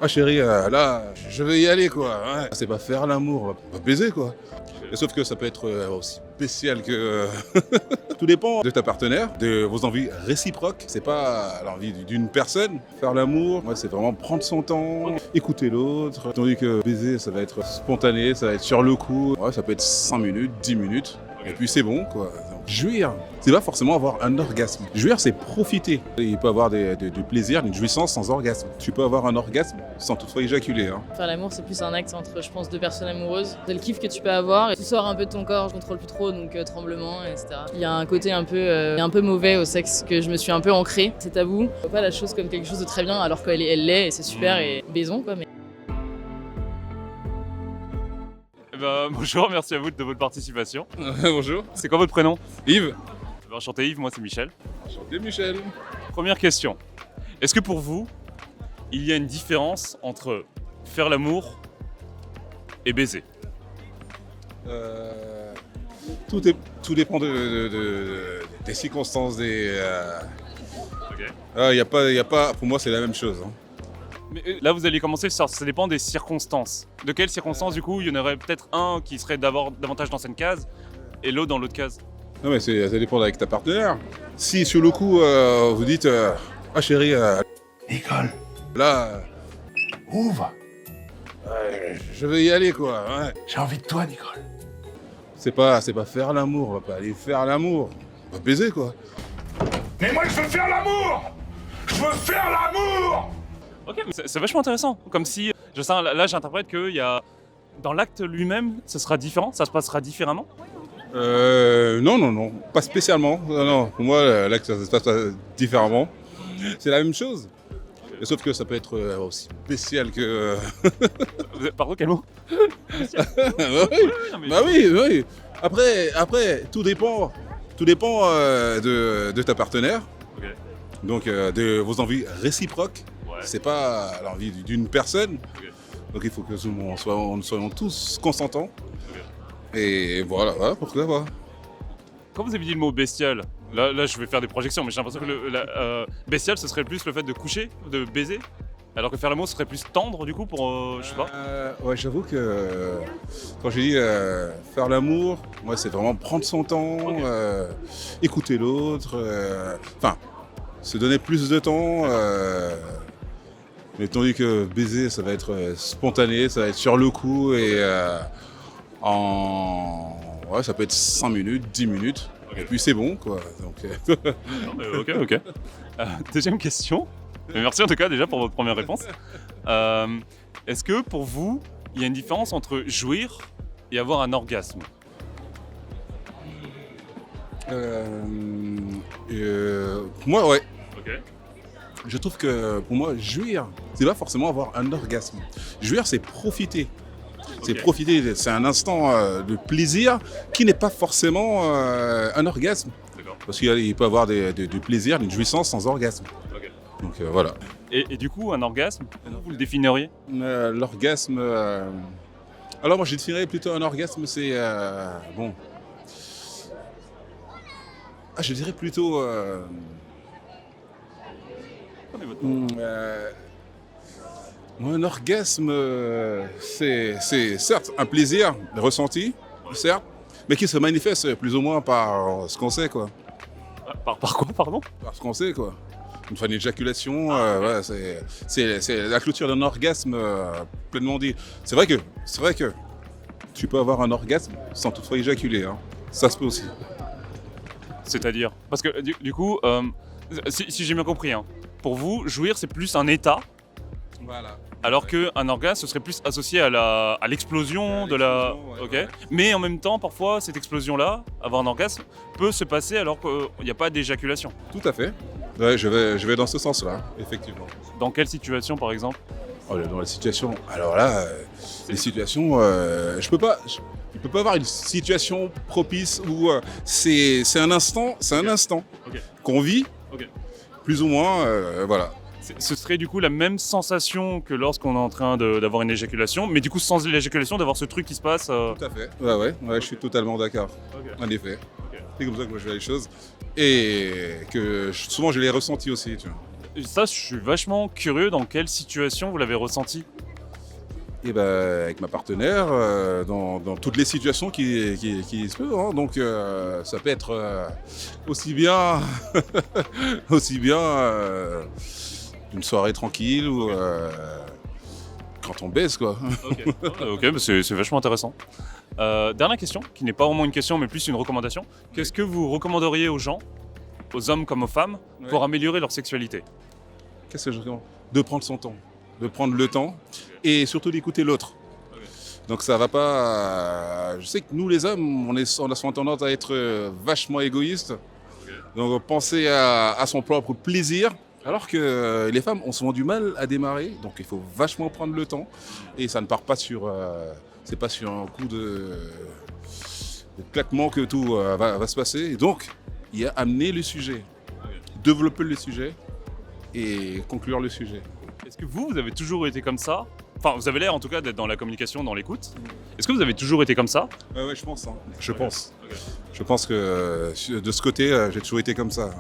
Ah chérie, là, je vais y aller quoi. Ouais. C'est pas faire l'amour, on va baiser quoi. Et sauf que ça peut être aussi spécial que... Tout dépend de ta partenaire, de vos envies réciproques. C'est pas l'envie d'une personne. Faire l'amour, ouais, c'est vraiment prendre son temps, écouter l'autre. Tandis que baiser, ça va être spontané, ça va être sur le coup. Ouais, ça peut être 5 minutes, 10 minutes. Et puis c'est bon quoi. Donc, jouir, c'est pas forcément avoir un orgasme. Jouir, c'est profiter. Il peut avoir du plaisir, d'une jouissance sans orgasme. Tu peux avoir un orgasme sans toutefois éjaculer. Hein. Faire l'amour, c'est plus un acte entre, je pense, deux personnes amoureuses. C'est le kiff que tu peux avoir. Et tu sors un peu de ton corps, je contrôle plus trop, donc tremblement, etc. Il y a un côté un peu mauvais au sexe que je me suis un peu ancré. C'est tabou. On voit pas la chose comme quelque chose de très bien, alors qu'elle l'est, et c'est super, et baisons quoi. Mais... Bonjour, merci à vous de votre participation. Bonjour. C'est quoi votre prénom? Yves. Enchanté Yves, moi c'est Michel. Enchanté Michel. Première question. Est-ce que pour vous, il y a une différence entre faire l'amour et baiser? Tout dépend des circonstances. Ok. Y a pas, pour moi, c'est la même chose. Hein. Mais là, vous allez commencer, ça dépend des circonstances. De quelles circonstances, du coup, il y en aurait peut-être un qui serait davantage dans cette case et l'autre dans l'autre case? Non, mais ça dépend avec ta partenaire. Si sur le coup, vous dites ah chérie, Nicole, là, ouvre. je vais y aller quoi. Ouais. J'ai envie de toi, Nicole. C'est pas faire l'amour, on va pas aller faire l'amour. On va baiser quoi. Mais moi, je veux faire l'amour. Je veux faire l'amour. Ok, mais c'est vachement intéressant. Comme si, là j'interprète que dans l'acte lui-même, ce sera différent, ça se passera différemment. Non, pas spécialement. Non, pour moi, là, ça se passe différemment. C'est la même chose. Et sauf que ça peut être aussi spécial que... Pardon, quel mot? Bah oui. Après, tout dépend de ta partenaire. Ok. Donc, de vos envies réciproques. Ouais. C'est pas l'envie d'une personne. Ok. Donc, il faut que nous soyons tous consentants. Et voilà, pourquoi pas. Quand vous avez dit le mot bestial, là je vais faire des projections, mais j'ai l'impression que bestial ce serait plus le fait de coucher, de baiser, alors que faire l'amour ce serait plus tendre du coup pour, je sais pas. Ouais, j'avoue que quand j'ai dit faire l'amour, moi c'est vraiment prendre son temps, Ok. écouter l'autre, enfin se donner plus de temps. Mais tandis que baiser, ça va être spontané, ça va être sur le coup et ouais, ça peut être 5 minutes, 10 minutes. Ok. Et puis c'est bon quoi. Donc, Non, mais ok. Deuxième question. Mais merci en tout cas déjà pour votre première réponse. Est-ce que pour vous, il y a une différence entre jouir et avoir un orgasme? pour moi, ouais. Ok. Je trouve que pour moi, jouir, c'est pas forcément avoir un orgasme. Jouir, c'est profiter. C'est Ok. profiter, c'est un instant de plaisir qui n'est pas forcément un orgasme. D'accord. Parce qu'il peut y avoir du plaisir, d'une jouissance sans orgasme. Ok. Donc voilà. Et du coup, un orgasme, comment vous le définiriez? L'orgasme. Alors moi, je définirais plutôt un orgasme, c'est. Bon. Ah, je dirais plutôt. Prenez votre temps. Un orgasme, c'est certes un plaisir ressenti, certes, mais qui se manifeste plus ou moins par ce qu'on sait, quoi. Par quoi, pardon? Par ce qu'on sait, quoi. Une fois une éjaculation, ouais, c'est la clôture d'un orgasme pleinement dit. C'est vrai que tu peux avoir un orgasme sans toutefois éjaculer, hein. Ça se peut aussi. C'est-à-dire? Parce que du coup, si j'ai bien compris, hein, pour vous, jouir c'est plus un état, Voilà. alors qu'un orgasme ce serait plus associé à l'explosion de la. l'explosion, Ok. ouais. Mais en même temps, parfois, cette explosion-là, avoir un orgasme, peut se passer alors qu'il n'y a pas d'éjaculation. Tout à fait. Ouais, je vais dans ce sens-là, effectivement. Dans quelle situation, par exemple? Oh, dans la situation. Alors là, les situations, il peut pas avoir une situation propice où c'est un instant, Ok. qu'on vit, Ok. plus ou moins, voilà. Ce serait du coup la même sensation que lorsqu'on est en train d'avoir une éjaculation, mais du coup sans l'éjaculation, d'avoir ce truc qui se passe. Tout à fait. Ouais, je suis totalement d'accord. Ok. En effet. Ok. C'est comme ça que moi je vois les choses et que souvent je l'ai ressenti aussi. Tu vois. Ça, je suis vachement curieux dans quelle situation vous l'avez ressenti. Et ben avec ma partenaire, dans toutes les situations qui se peuvent. Hein. Donc ça peut être aussi bien, aussi bien une soirée tranquille ou quand on baise quoi. Ok, bah c'est vachement intéressant. Dernière question, qui n'est pas vraiment une question mais plus une recommandation. Qu'est-ce que vous recommanderiez aux gens, aux hommes comme aux femmes, pour améliorer leur sexualité? Qu'est-ce que je recommande? De prendre son temps, de prendre le temps et surtout d'écouter l'autre. Donc ça va pas. Je sais que nous les hommes, on a souvent tendance à être vachement égoïstes. Donc penser à son propre plaisir. Alors que les femmes ont souvent du mal à démarrer, donc il faut vachement prendre le temps. Et ça ne part pas sur. C'est pas sur un coup de claquement que tout va se passer. Et donc, il y a amener le sujet, développer le sujet et conclure le sujet. Est-ce que vous avez toujours été comme ça? Enfin, vous avez l'air en tout cas d'être dans la communication, dans l'écoute. Est-ce que vous avez toujours été comme ça? Ouais, je pense. Hein. Je pense. Je pense que de ce côté, j'ai toujours été comme ça.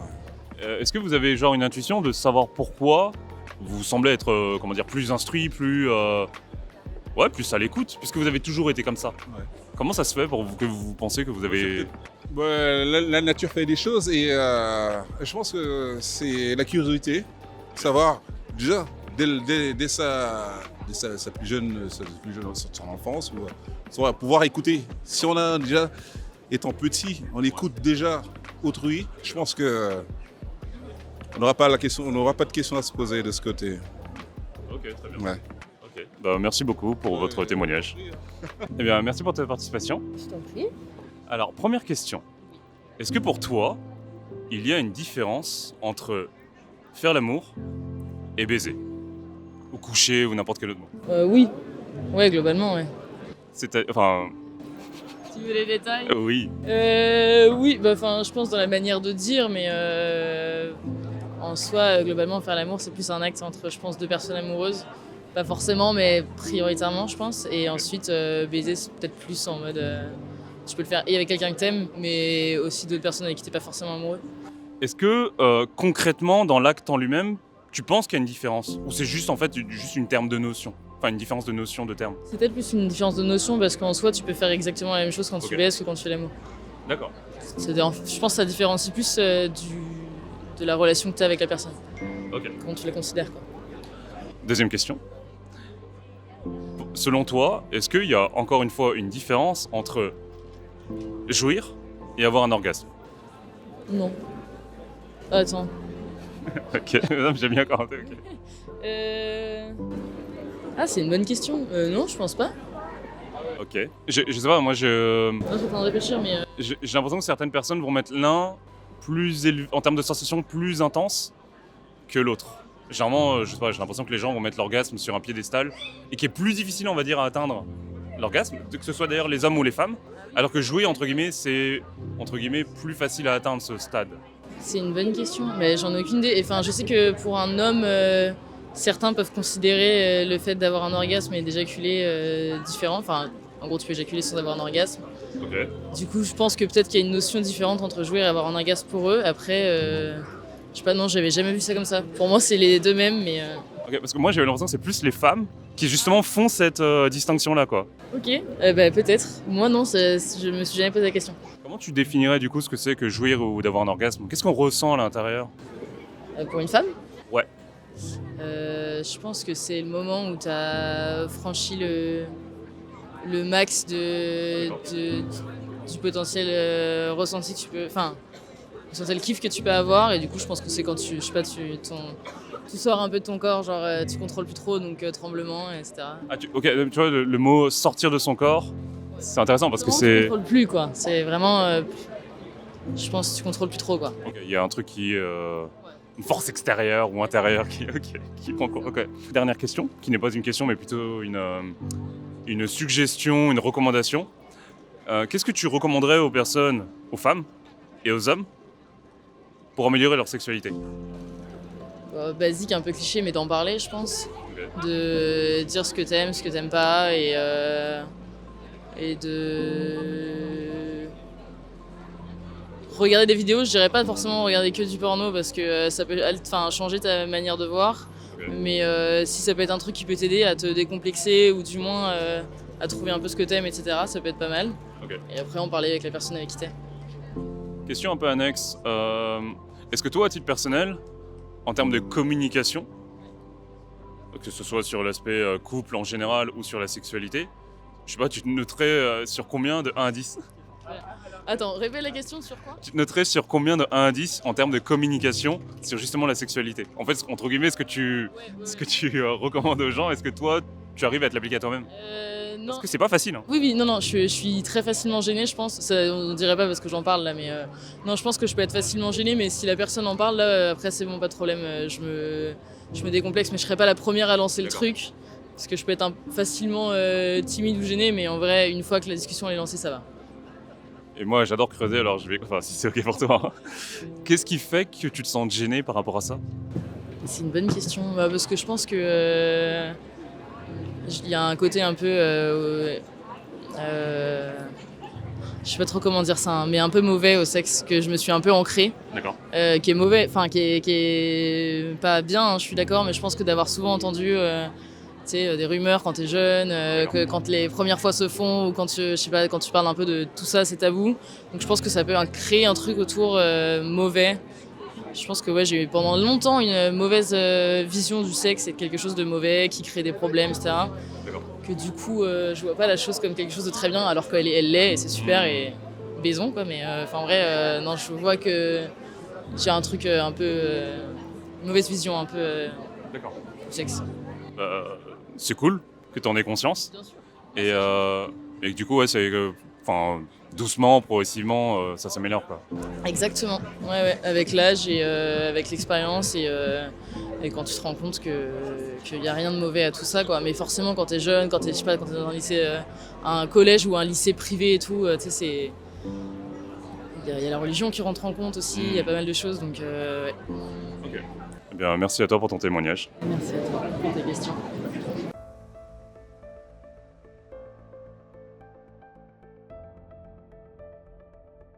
Est-ce que vous avez genre une intuition de savoir pourquoi vous semblez être comment dire, plus instruit, plus à l'écoute, puisque vous avez toujours été comme ça? Ouais. Comment ça se fait pour vous que vous pensez que vous avez... La nature fait des choses et je pense que c'est la curiosité, savoir déjà dès sa plus jeune son enfance, ou pouvoir écouter. Si on a déjà, étant petit, on écoute déjà autrui, je pense que on n'aura pas de question à se poser de ce côté. Ok, très bien. Ouais. Okay. Bah, merci beaucoup pour votre témoignage. Eh bien, merci pour ta participation. Je t'en prie. Alors, première question. Est-ce que pour toi, il y a une différence entre faire l'amour et baiser? Ou coucher, ou n'importe quel autre mot? Oui. Ouais, globalement, ouais. Enfin, Tu veux les détails? oui. Oui, bah, je pense dans la manière de dire, mais en soi, globalement, faire l'amour, c'est plus un acte entre, je pense, deux personnes amoureuses. Pas forcément, mais prioritairement, je pense. Et ensuite, baiser, c'est peut-être plus en mode... tu peux le faire et avec quelqu'un que t'aimes, mais aussi d'autres personnes avec qui t'es pas forcément amoureux. Est-ce que, concrètement, dans l'acte en lui-même, tu penses qu'il y a une différence? Ou c'est juste, en fait, juste une terme de notion? Enfin, une différence de notion, de terme? C'est peut-être plus une différence de notion, parce qu'en soi, tu peux faire exactement la même chose quand tu baises que quand tu fais l'amour. D'accord. Je pense que ça différencie plus de la relation que t'as avec la personne. Ok. Quand tu la considères, quoi. Deuxième question. Selon toi, est-ce qu'il y a encore une fois une différence entre jouir et avoir un orgasme? Non. Attends. Ok, non, j'ai bien commenté, ok. Ah, c'est une bonne question. Non, je pense pas. Ok. Je sais pas, moi Non, je suis en train de réfléchir, mais... j'ai l'impression que certaines personnes vont mettre l'un plus élevé, en termes de sensation plus intense que l'autre. Généralement, je sais pas, j'ai l'impression que les gens vont mettre l'orgasme sur un piédestal et qui est plus difficile, on va dire, à atteindre l'orgasme, que ce soit d'ailleurs les hommes ou les femmes, alors que jouer, entre guillemets, c'est entre guillemets plus facile à atteindre ce stade. C'est une bonne question, mais j'en ai aucune idée. Enfin, je sais que pour un homme, certains peuvent considérer le fait d'avoir un orgasme et d'éjaculer différent. Enfin, en gros, tu peux éjaculer sans avoir un orgasme. Ok. Du coup, je pense que peut-être qu'il y a une notion différente entre jouer et avoir un orgasme pour eux. Après, je sais pas, non, j'avais jamais vu ça comme ça. Pour moi, c'est les deux mêmes, mais... Ok, parce que moi, j'avais l'impression que c'est plus les femmes qui justement font cette distinction-là, quoi. Ok, peut-être. Moi, non, je me suis jamais posé la question. Comment tu définirais du coup ce que c'est que jouir ou d'avoir un orgasme? Qu'est-ce qu'on ressent à l'intérieur? Pour une femme? Ouais. Je pense que c'est le moment où tu as franchi le max du potentiel ressenti que tu peux... Enfin, le potentiel kiff que tu peux avoir. Et du coup, je pense que c'est quand tu sors un peu de ton corps, genre tu contrôles plus trop, donc tremblement, etc. Ah, ok, tu vois, le mot sortir de son corps, c'est intéressant parce que Tu c'est... contrôles plus, quoi. C'est vraiment... je pense que tu contrôles plus trop, quoi. Ok, il y a un truc qui... une force extérieure ou intérieure qui prend compte. Ok. Dernière question, qui n'est pas une question mais plutôt une suggestion, une recommandation. Qu'est-ce que tu recommanderais aux personnes, aux femmes et aux hommes pour améliorer leur sexualité? Basique, un peu cliché, mais d'en parler, je pense. Ok. De dire ce que t'aimes pas, et de Regarder des vidéos, je dirais pas forcément regarder que du porno parce que ça peut changer ta manière de voir. Ok. Mais si ça peut être un truc qui peut t'aider à te décomplexer ou du moins à trouver un peu ce que t'aimes, etc., ça peut être pas mal. Ok. Et après, en parler avec la personne avec qui t'es. Question un peu annexe. Est-ce que toi, à titre personnel, en termes de communication, que ce soit sur l'aspect couple en général ou sur la sexualité, je sais pas, tu te noterais sur combien de 1 à 10? Attends, répète la question sur quoi? Tu te noterais sur combien de 1 à 10 en termes de communication sur justement la sexualité? En fait, entre guillemets, ce que tu recommandes aux gens, est-ce que toi, tu arrives à te l'appliquer à toi-même? Non. Parce que c'est pas facile. Hein. Oui, non, je suis très facilement gênée, je pense. Ça, on dirait pas parce que j'en parle là, mais non, je pense que je peux être facilement gênée, mais si la personne en parle, là, après, c'est bon, pas de problème. Je me décomplexe, mais je serai pas la première à lancer le D'accord. truc. Parce que je peux être facilement timide ou gênée, mais en vrai, une fois que la discussion elle est lancée, ça va. Et moi, j'adore creuser, alors je vais. Enfin, si c'est ok pour toi. Qu'est-ce qui fait que tu te sens gêné par rapport à ça? C'est une bonne question, parce que je pense que il y a un côté un peu, je sais pas trop comment dire ça, hein, mais un peu mauvais au sexe que je me suis un peu ancrée, D'accord. qui est mauvais, enfin qui est pas bien, hein, je suis d'accord, mais je pense que d'avoir souvent entendu tu sais, des rumeurs quand t'es jeune, que quand les premières fois se font ou quand je sais pas, quand tu parles un peu de tout ça, c'est tabou. Donc je pense que ça peut créer un truc autour mauvais. Je pense que ouais, j'ai eu pendant longtemps une mauvaise vision du sexe et de quelque chose de mauvais qui crée des problèmes, etc. D'accord. Que du coup, je vois pas la chose comme quelque chose de très bien alors qu'elle l'est et c'est super et baisons quoi. Mais en vrai, non, je vois que j'ai un truc un peu mauvaise vision un peu D'accord. du sexe. C'est cool que tu en aies conscience. Bien sûr. Et que du coup, ouais, c'est doucement, progressivement, ça s'améliore. Quoi. Exactement. Ouais, avec l'âge et avec l'expérience et quand tu te rends compte qu'il n'y a rien de mauvais à tout ça, quoi. Mais forcément, quand t'es jeune, quand t'es dans un lycée, un collège ou un lycée privé et tout, tu sais, c'est. Il y a la religion qui rentre en compte aussi, il y a pas mal de choses, donc ouais. Ok. Eh bien, merci à toi pour ton témoignage. Merci à toi pour tes questions.